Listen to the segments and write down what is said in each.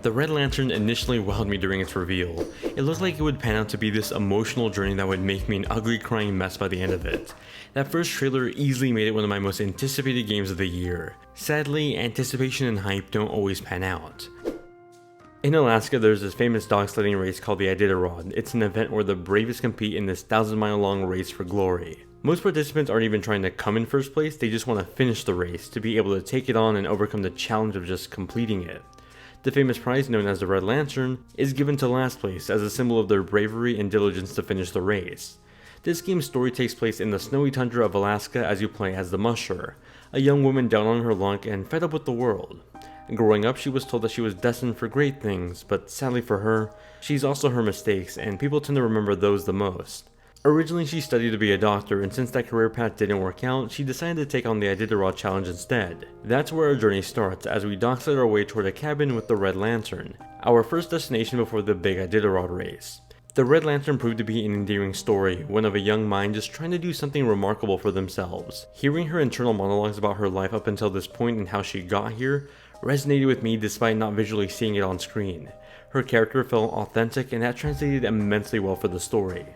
The Red Lantern initially wowed me during its reveal. It looked like it would pan out to be this emotional journey that would make me an ugly crying mess by the end of it. That first trailer easily made it one of my most anticipated games of the year. Sadly, anticipation and hype don't always pan out. In Alaska, there's this famous dog sledding race called the Iditarod. It's an event where the bravest compete in this 1,000-mile long race for glory. Most participants aren't even trying to come in first place, they just want to finish the race, to be able to take it on and overcome the challenge of just completing it. The famous prize, known as the Red Lantern, is given to last place as a symbol of their bravery and diligence to finish the race. This game's story takes place in the snowy tundra of Alaska as you play as the Musher, a young woman down on her luck and fed up with the world. Growing up, she was told that she was destined for great things, but sadly for her, she's also her mistakes, and people tend to remember those the most. Originally, she studied to be a doctor, and since that career path didn't work out, she decided to take on the Iditarod challenge instead. That's where our journey starts, as we dockslide our way toward a cabin with the Red Lantern, our first destination before the big Iditarod race. The Red Lantern proved to be an endearing story, one of a young mind just trying to do something remarkable for themselves. Hearing her internal monologues about her life up until this point and how she got here resonated with me despite not visually seeing it on screen. Her character felt authentic, and that translated immensely well for the story.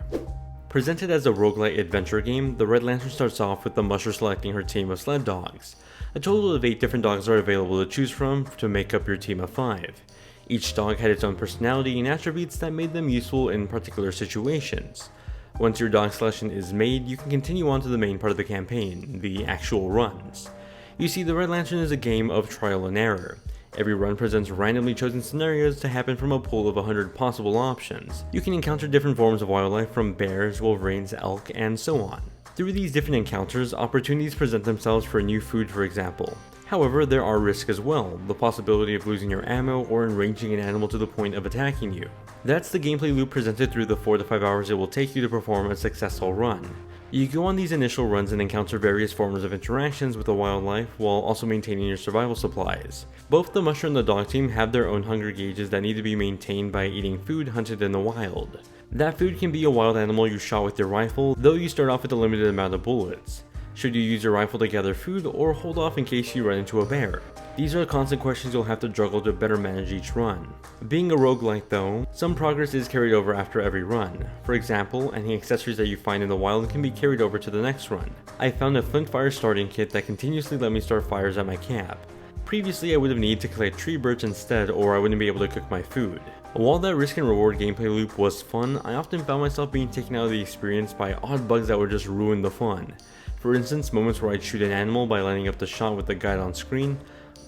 Presented as a roguelite adventure game, the Red Lantern starts off with the Musher selecting her team of sled dogs. A total of 8 different dogs are available to choose from to make up your team of 5. Each dog had its own personality and attributes that made them useful in particular situations. Once your dog selection is made, you can continue on to the main part of the campaign, the actual runs. You see, the Red Lantern is a game of trial and error. Every run presents randomly chosen scenarios to happen from a pool of 100 possible options. You can encounter different forms of wildlife from bears, wolverines, elk, and so on. Through these different encounters, opportunities present themselves for new food, for example. However, there are risks as well, the possibility of losing your ammo or enraging an animal to the point of attacking you. That's the gameplay loop presented through the 4 to 5 hours it will take you to perform a successful run. You go on these initial runs and encounter various forms of interactions with the wildlife while also maintaining your survival supplies. Both the Musher and the dog team have their own hunger gauges that need to be maintained by eating food hunted in the wild. That food can be a wild animal you shot with your rifle, though you start off with a limited amount of bullets. Should you use your rifle to gather food or hold off in case you run into a bear? These are constant questions you'll have to juggle to better manage each run. Being a roguelike though, some progress is carried over after every run. For example, any accessories that you find in the wild can be carried over to the next run. I found a flint fire starting kit that continuously let me start fires at my camp. Previously I would have needed to collect tree birch instead, or I wouldn't be able to cook my food. While that risk and reward gameplay loop was fun, I often found myself being taken out of the experience by odd bugs that would just ruin the fun. For instance, moments where I'd shoot an animal by lining up the shot with the guide on screen,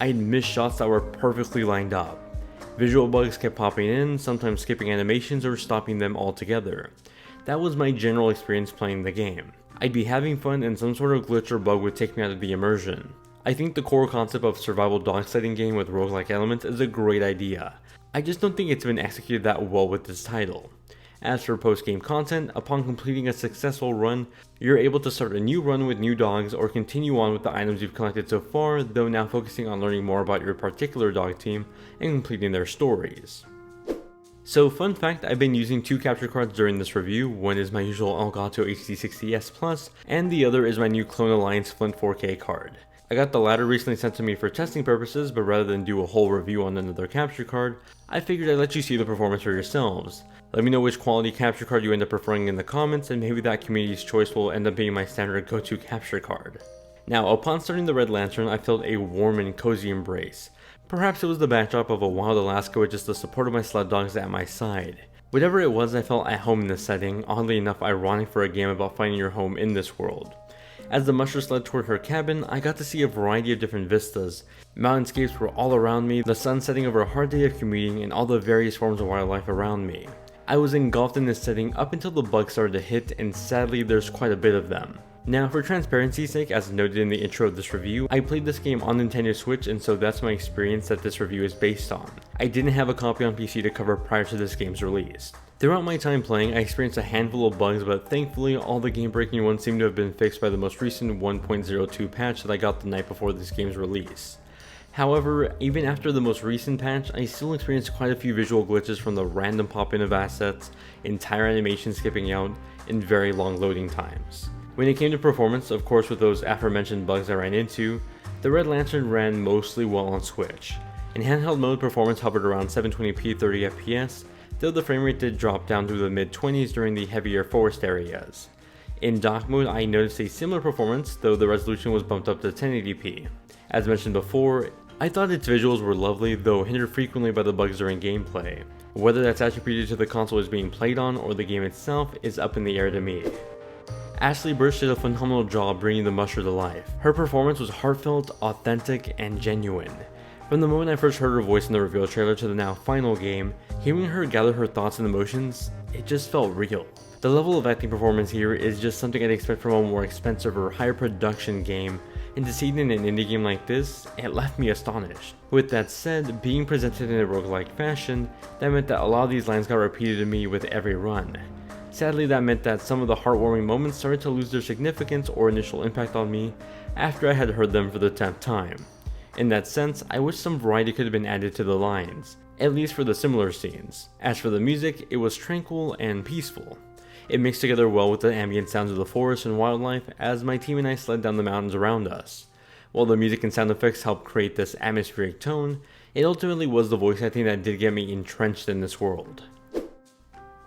I'd miss shots that were perfectly lined up. Visual bugs kept popping in, sometimes skipping animations or stopping them altogether. That was my general experience playing the game. I'd be having fun and some sort of glitch or bug would take me out of the immersion. I think the core concept of survival dog sledding game with roguelike elements is a great idea. I just don't think it's been executed that well with this title. As for post-game content, upon completing a successful run, you're able to start a new run with new dogs or continue on with the items you've collected so far, though now focusing on learning more about your particular dog team and completing their stories. So fun fact, I've been using 2 capture cards during this review. One is my usual Elgato HD60S Plus, and the other is my new Clone Alliance Flint 4K card. I got the latter recently sent to me for testing purposes, but rather than do a whole review on another capture card, I figured I'd let you see the performance for yourselves. Let me know which quality capture card you end up preferring in the comments, and maybe that community's choice will end up being my standard go-to capture card. Now, upon starting the Red Lantern, I felt a warm and cozy embrace. Perhaps it was the backdrop of a wild Alaska with just the support of my sled dogs at my side. Whatever it was, I felt at home in this setting, oddly enough ironic for a game about finding your home in this world. As the Musher sled toward her cabin, I got to see a variety of different vistas. Mountainscapes were all around me, the sun setting over a hard day of commuting, and all the various forms of wildlife around me. I was engulfed in this setting up until the bugs started to hit, and sadly there's quite a bit of them. Now, for transparency's sake, as noted in the intro of this review, I played this game on Nintendo Switch, and so that's my experience that this review is based on. I didn't have a copy on PC to cover prior to this game's release. Throughout my time playing, I experienced a handful of bugs, but thankfully all the game-breaking ones seem to have been fixed by the most recent 1.02 patch that I got the night before this game's release. However, even after the most recent patch, I still experienced quite a few visual glitches from the random pop-in of assets, entire animations skipping out, and very long loading times. When it came to performance, of course with those aforementioned bugs I ran into, the Red Lantern ran mostly well on Switch. In handheld mode, performance hovered around 720p 30fps, though the frame rate did drop down to the mid-20s during the heavier forest areas. In dock mode, I noticed a similar performance, though the resolution was bumped up to 1080p. As mentioned before, I thought its visuals were lovely, though hindered frequently by the bugs during gameplay. Whether that's attributed to the console is being played on or the game itself is up in the air to me. Ashly Burch did a phenomenal job bringing the musher to life. Her performance was heartfelt, authentic, and genuine. From the moment I first heard her voice in the reveal trailer to the now final game, hearing her gather her thoughts and emotions, it just felt real. The level of acting performance here is just something I'd expect from a more expensive or higher production game, and to see it in an indie game like this, it left me astonished. With that said, being presented in a roguelike fashion, that meant that a lot of these lines got repeated to me with every run. Sadly, that meant that some of the heartwarming moments started to lose their significance or initial impact on me after I had heard them for the 10th time. In that sense, I wish some variety could have been added to the lines, at least for the similar scenes. As for the music, it was tranquil and peaceful. It mixed together well with the ambient sounds of the forest and wildlife as my team and I slid down the mountains around us. While the music and sound effects helped create this atmospheric tone, it ultimately was the voice acting that did get me entrenched in this world.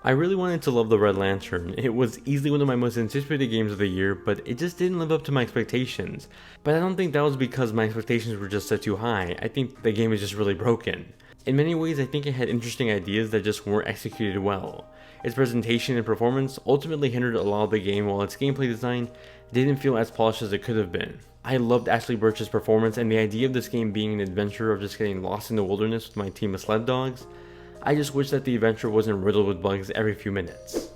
I really wanted to love the Red Lantern. It was easily one of my most anticipated games of the year, but it just didn't live up to my expectations. But I don't think that was because my expectations were just set too high. I think the game is just really broken. In many ways, I think it had interesting ideas that just weren't executed well. Its presentation and performance ultimately hindered a lot of the game, while its gameplay design didn't feel as polished as it could have been. I loved Ashly Burch's performance, and the idea of this game being an adventure of just getting lost in the wilderness with my team of sled dogs. I just wish that the adventure wasn't riddled with bugs every few minutes.